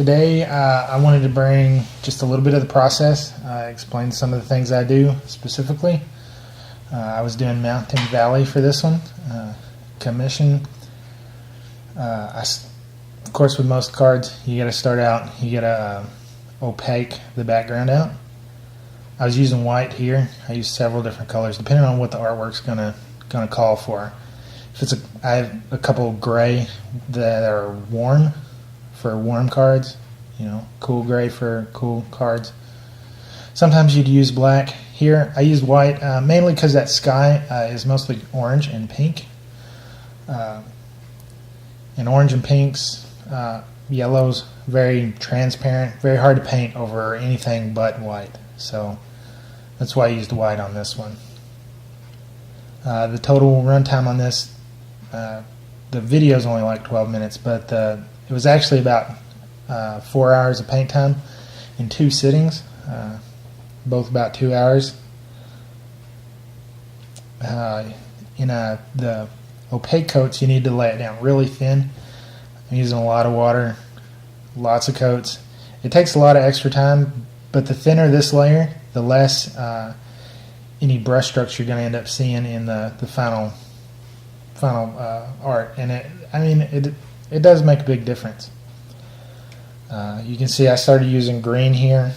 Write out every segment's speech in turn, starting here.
Today I wanted to bring just a little bit of the process, explain some of the things I do specifically. I was doing Mountain Valley for this one, commission. Of course, with most cards, you got to start out, you got to opaque the background out. I was using white here. I used several different colors depending on what the artwork's gonna call for. If I have a couple of gray that are warm for warm cards, cool gray for cool cards. Sometimes you'd use black. Here I use white mainly because that sky is mostly orange and pink. And orange and pinks, yellows, very transparent, very hard to paint over anything but white. So that's why I used white on this one. The total runtime on this, the video is only like 12 minutes, but it was actually about 4 hours of paint time in 2 sittings, both about 2 hours. In the opaque coats, you need to lay it down really thin. I'm using a lot of water, lots of coats. It takes a lot of extra time, but the thinner this layer, the less any brush strokes you're going to end up seeing in the final art. And it does make a big difference. You can see I started using green here.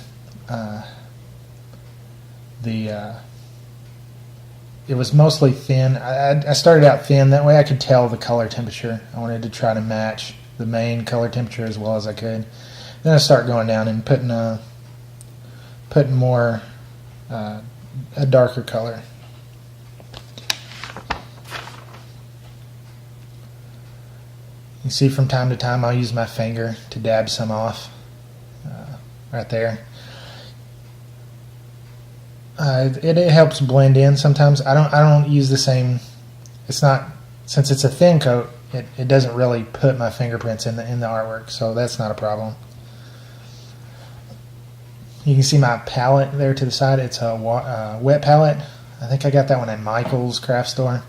It was mostly thin. I started out thin, that way I could tell the color temperature. I wanted to try to match the main color temperature as well as I could. Then I start going down and putting more a darker color. You see from time to time I'll use my finger to dab some off right there. It helps blend in sometimes. I don't use the same. Since it's a thin coat, it doesn't really put my fingerprints in the artwork, so that's not a problem. You can see my palette there to the side. It's a wet palette. I think I got that one at Michael's craft store.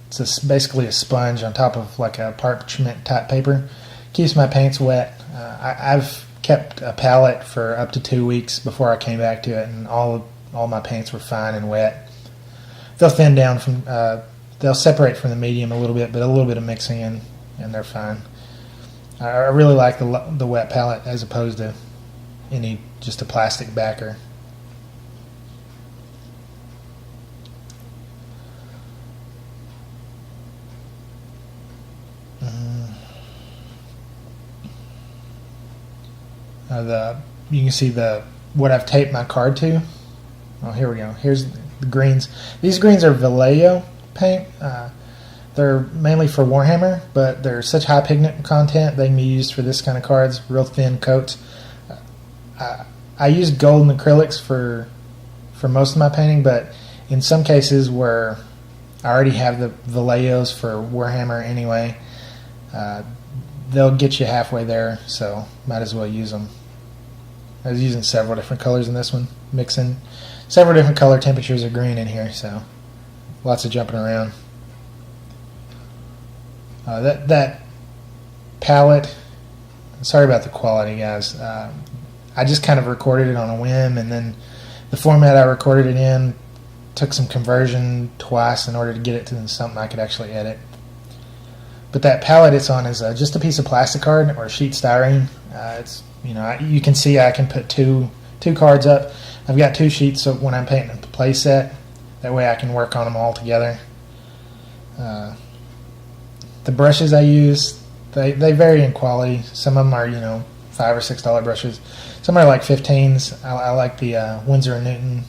It's basically a sponge on top of like a parchment type paper. Keeps my paints wet. I've kept a palette for up to 2 weeks before I came back to it, and all my paints were fine and wet. They'll thin down from, they'll separate from the medium a little bit, but a little bit of mixing in, and they're fine. I really like the wet palette as opposed to just a plastic backer. You can see what I've taped my card to. Oh, here we go. Here's the greens. These greens are Vallejo paint. They're mainly for Warhammer, but they're such high pigment content they can be used for this kind of cards, real thin coats. I use golden acrylics for most of my painting, but in some cases where I already have the Vallejos for Warhammer anyway, they'll get you halfway there, so might as well use them. I was using several different colors in this one, mixing several different color temperatures of green in here, so lots of jumping around. That palette, sorry about the quality, guys. I just kind of recorded it on a whim, and then the format I recorded it in took some conversion twice in order to get it to something I could actually edit. But that palette it's on is just a piece of plastic card or sheet styrene. You can see I can put two cards up. I've got 2 sheets, so when I'm painting a play set, that way I can work on them all together. The brushes I use, they vary in quality. Some of them are $5 or $6 brushes. Some are like 15s. I like the Winsor & Newton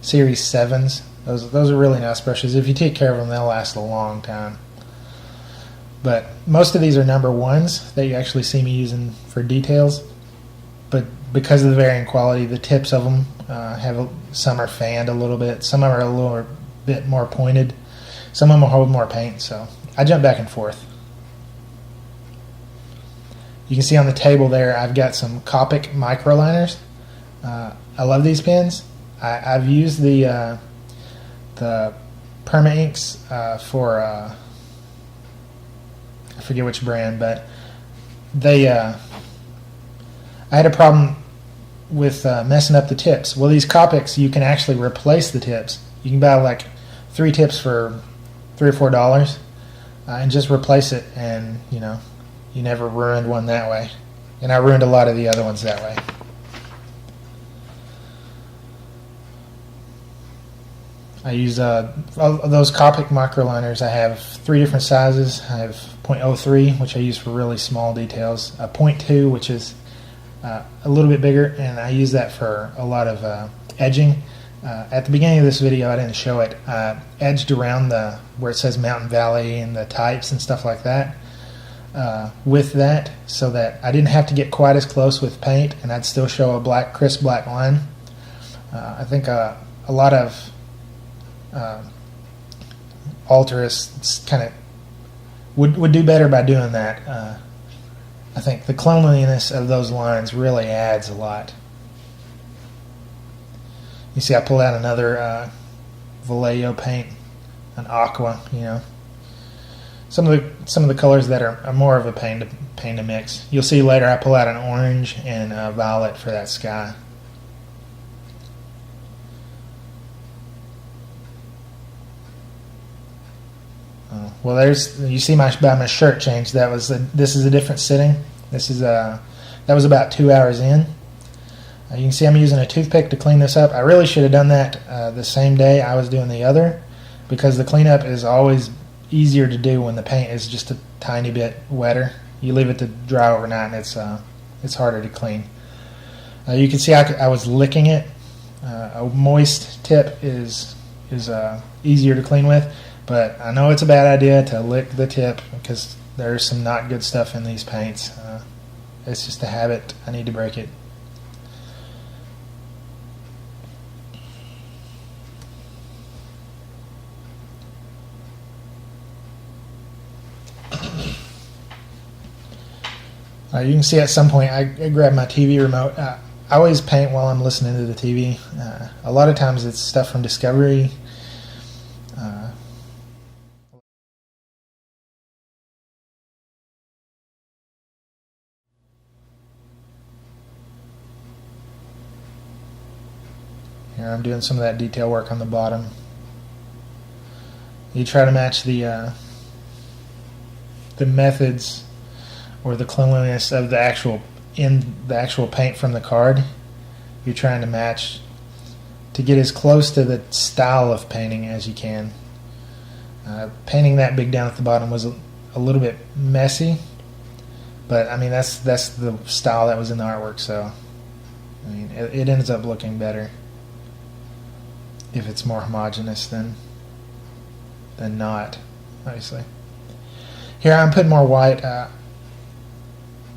Series 7s. Those are really nice brushes. If you take care of them, they'll last a long time. But most of these are number 1s that you actually see me using for details. But because of the varying quality, the tips of them some are fanned a little bit. Some are a little bit more pointed. Some of them will hold more paint. So I jump back and forth. You can see on the table there, I've got some Copic microliners. I love these pens. I've used the Perma Inks for I forget which brand, but I had a problem with messing up the tips. Well, these Copics, you can actually replace the tips. You can buy like 3 tips for $3 or $4 and just replace it, and you never ruined one that way. And I ruined a lot of the other ones that way. I use those Copic microliners. I have 3 different sizes. I have .03, which I use for really small details, a .2, which is a little bit bigger, and I use that for a lot of edging. At the beginning of this video, I didn't show it. Edged around where it says Mountain Valley and the types and stuff like that with that, so that I didn't have to get quite as close with paint, and I'd still show a crisp black line. I think a lot of alterists kind of would do better by doing that. I think the cleanliness of those lines really adds a lot. You see, I pulled out another Vallejo paint, an aqua. Some of the colors that are more of a pain to mix. You'll see later I pull out an orange and a violet for that sky. Well, you see my shirt change. This is a different sitting. That was about 2 hours in. You can see I'm using a toothpick to clean this up. I really should have done that the same day I was doing the other, because the cleanup is always easier to do when the paint is just a tiny bit wetter. You leave it to dry overnight, and it's harder to clean. You can see I was licking it. A moist tip is easier to clean with. But I know it's a bad idea to lick the tip, because there's some not good stuff in these paints. It's just a habit. I need to break it. You can see at some point I grab my TV remote. I always paint while I'm listening to the TV. A lot of times it's stuff from Discovery. Here I'm doing some of that detail work on the bottom. You try to match the methods or the cleanliness of the actual paint from the card. You're trying to match to get as close to the style of painting as you can. Painting that big down at the bottom was a little bit messy, but I mean that's the style that was in the artwork, so I mean it ends up looking better if it's more homogeneous than not, obviously. Here I'm putting more white.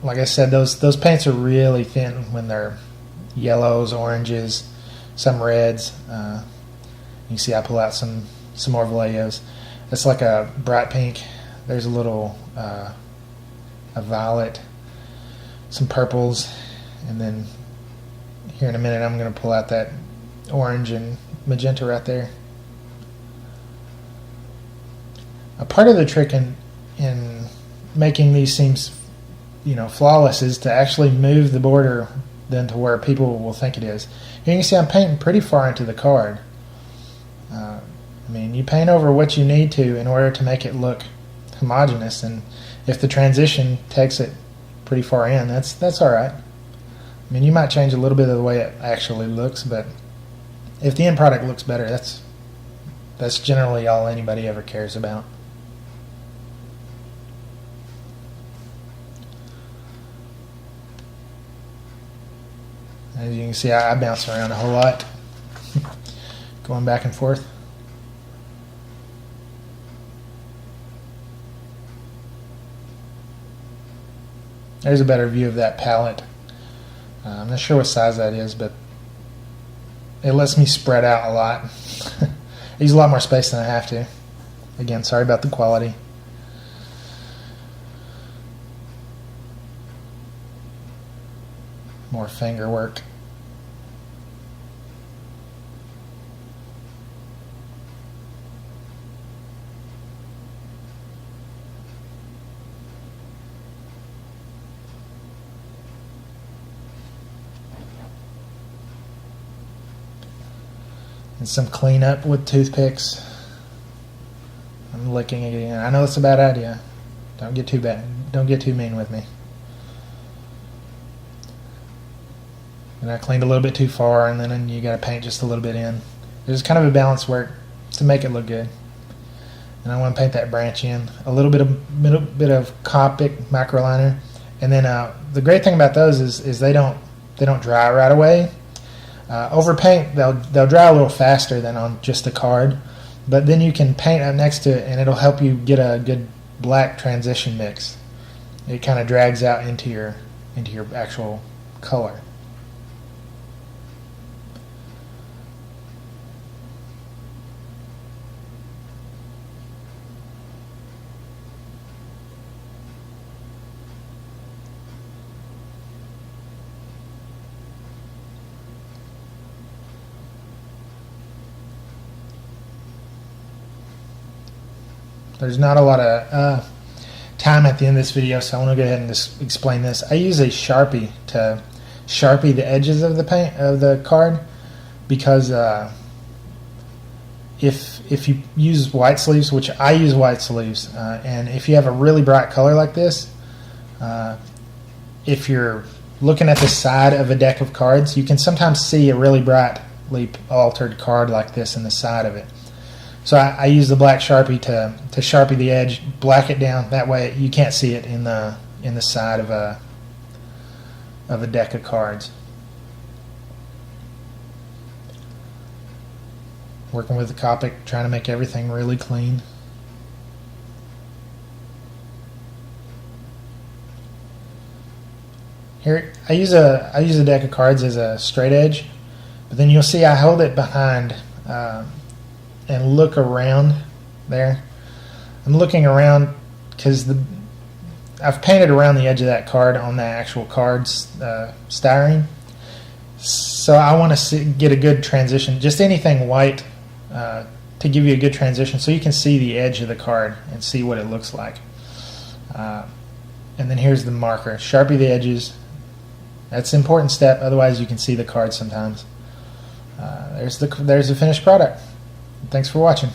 Like I said, those paints are really thin when they're yellows, oranges, some reds. You can see I pull out some more Vallejos. It's like a bright pink. There's a little a violet, some purples, and then here in a minute I'm going to pull out that orange and magenta right there. A part of the trick in making these seams flawless is to actually move the border then to where people will think it is. Here you can see I'm painting pretty far into the card. I mean, you paint over what you need to in order to make it look homogeneous, and if the transition takes it pretty far in, that's alright. I mean, you might change a little bit of the way it actually looks, but if the end product looks better, that's generally all anybody ever cares about. As you can see, I bounce around a whole lot, going back and forth. There's a better view of that palette. I'm not sure what size that is, but it lets me spread out a lot. I use a lot more space than I have to. Again, sorry about the quality. More finger work. and some cleanup with toothpicks. I'm licking it again. I know it's a bad idea. Don't get too bad. Don't get too mean with me. And I cleaned a little bit too far, and then you got to paint just a little bit in. There's kind of a balance work to make it look good. And I want to paint that branch in. A little bit of Copic microliner, and then the great thing about those is they don't dry right away. Over paint, they'll dry a little faster than on just a card, but then you can paint up next to it, and it'll help you get a good black transition mix. It kind of drags out into your actual color. There's not a lot of time at the end of this video, so I want to go ahead and just explain this. I use a Sharpie to Sharpie the edges of the paint of the card, because if you use white sleeves, which I use white sleeves, and if you have a really bright color like this, if you're looking at the side of a deck of cards, you can sometimes see a really brightly altered card like this in the side of it. So I use the black Sharpie to Sharpie the edge, black it down. That way you can't see it in the side of a deck of cards. Working with the Copic, trying to make everything really clean. Here I use a deck of cards as a straight edge, but then you'll see I hold it behind. And look around there. I'm looking around because I've painted around the edge of that card on the actual card's styrene. So I want to get a good transition, just anything white to give you a good transition so you can see the edge of the card and see what it looks like. And then here's the marker. Sharpie the edges. That's an important step, otherwise you can see the card sometimes. There's the finished product. Thanks for watching.